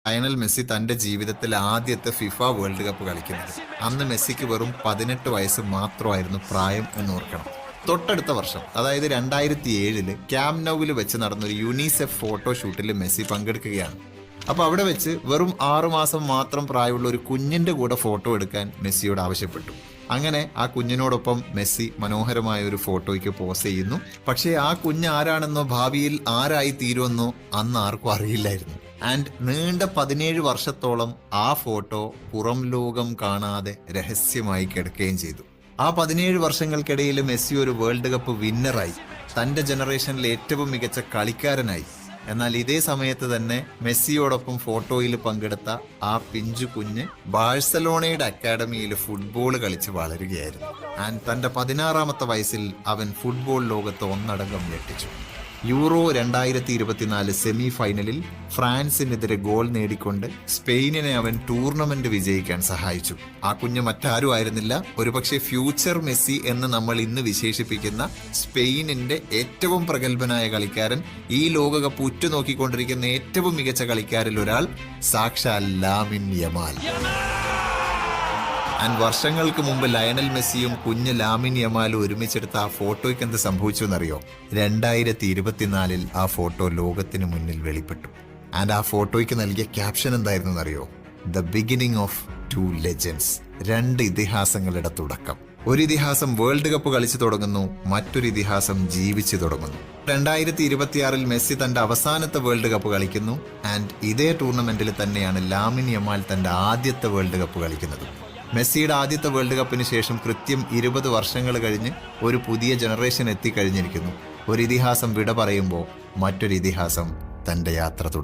Lionel Messi തന്റെ ജീവിതത്തിൽ ആദ്യത്തെ ഫിഫ വേൾഡ് കപ്പ് കളിക്കുന്നത്. അന്ന് മെസ്സിക്ക് വെറും 18 വയസ്സ് മാത്രമായിരുന്നു പ്രായം എന്നോർക്കണം. തൊട്ടടുത്ത വർഷം, അതായത് 2007 ക്യാമ്പ് നൗവിൽ വെച്ച് നടന്നൊരു യുനിസെഫ് ഫോട്ടോഷൂട്ടിൽ മെസ്സി പങ്കെടുക്കുകയാണ്. അപ്പോൾ അവിടെ വെച്ച് വെറും 6 മാസം മാത്രം പ്രായമുള്ള ഒരു കുഞ്ഞിന്റെ കൂടെ ഫോട്ടോ എടുക്കാൻ മെസ്സിയോട് ആവശ്യപ്പെട്ടു. അങ്ങനെ ആ കുഞ്ഞിനോടൊപ്പം മെസ്സി മനോഹരമായ ഒരു ഫോട്ടോയ്ക്ക് പോസ് ചെയ്യുന്നു. പക്ഷേ ആ കുഞ്ഞ് ആരാണെന്നോ ഭാവിയിൽ ആരായി തീരുമെന്നോ അന്ന് ആർക്കും അറിയില്ലായിരുന്നു. ആൻഡ് നീണ്ട 17 വർഷത്തോളം ആ ഫോട്ടോ പുറം ലോകം കാണാതെ രഹസ്യമായി കിടക്കുകയും ചെയ്തു. ആ 17 വർഷങ്ങൾക്കിടയിൽ മെസ്സി ഒരു വേൾഡ് കപ്പ് വിന്നറായി, തന്റെ ജനറേഷനിലെ ഏറ്റവും മികച്ച കളിക്കാരനായി. എന്നാൽ ഇതേ സമയത്ത് തന്നെ മെസ്സിയോടൊപ്പം ഫോട്ടോയിൽ പങ്കെടുത്ത ആ പിഞ്ചു കുഞ്ഞ് ബാഴ്സലോണയുടെ അക്കാഡമിയിൽ ഫുട്ബോൾ കളിച്ച് വളരുകയായിരുന്നു. ആൻഡ് തന്റെ 16-ാമത്തെ വയസ്സിൽ അവൻ ഫുട്ബോൾ ലോകത്ത് ഒന്നടങ്കം ഞെട്ടിച്ചു. യൂറോ 2024 സെമി ഫൈനലിൽ ഫ്രാൻസിനെതിരെ ഗോൾ നേടിക്കൊണ്ട് സ്പെയിനിനെ അവൻ ടൂർണമെന്റ് വിജയിക്കാൻ സഹായിച്ചു. ആ കുഞ്ഞ് മറ്റാരും ആയിരുന്നില്ല, ഒരുപക്ഷെ ഫ്യൂച്ചർ മെസ്സി എന്ന് നമ്മൾ ഇന്ന് വിശേഷിപ്പിക്കുന്ന സ്പെയിനിന്റെ ഏറ്റവും പ്രഗത്ഭനായ കളിക്കാരൻ, ഈ ലോകകപ്പ് ഉറ്റുനോക്കിക്കൊണ്ടിരിക്കുന്ന ഏറ്റവും മികച്ച കളിക്കാരിൽ ഒരാൾ, സാക്ഷാൽ ലാമിൻ യമാൽ. ആൻഡ് വർഷങ്ങൾക്ക് മുമ്പ് ലയണൽ മെസ്സിയും കുഞ്ഞ് ലാമിൻ യമാലും ഒരുമിച്ചെടുത്ത ആ ഫോട്ടോയ്ക്ക് എന്ത് സംഭവിച്ചു എന്നറിയോ? 2024 ആ ഫോട്ടോ ലോകത്തിന് മുന്നിൽ വെളിപ്പെട്ടു. ആൻഡ് ആ ഫോട്ടോയ്ക്ക് നൽകിയ ക്യാപ്ഷൻ എന്തായിരുന്നു എന്നറിയോ? The beginning of 2 legends. 2 ഇതിഹാസങ്ങളുടെ തുടക്കം. ഒരു ഇതിഹാസം വേൾഡ് കപ്പ് കളിച്ചു തുടങ്ങുന്നു, മറ്റൊരു ഇതിഹാസം ജീവിച്ചു തുടങ്ങുന്നു. 2026 മെസ്സി തന്റെ അവസാനത്തെ വേൾഡ് കപ്പ് കളിക്കുന്നു. ആൻഡ് ഇതേ ടൂർണമെന്റിൽ തന്നെയാണ് ലാമിൻ യമാൽ തന്റെ ആദ്യത്തെ വേൾഡ് കപ്പ് കളിക്കുന്നത്. മെസ്സിയുടെ ആദ്യത്തെ വേൾഡ് കപ്പിന് ശേഷം കൃത്യം 20 വർഷങ്ങൾ കഴിഞ്ഞ് ഒരു പുതിയ ജനറേഷൻ എത്തിക്കഴിഞ്ഞിരിക്കുന്നു. ഒരു ഇതിഹാസം വിട പറയുമ്പോൾ മറ്റൊരു ഇതിഹാസം തന്റെ യാത്ര തുടങ്ങും.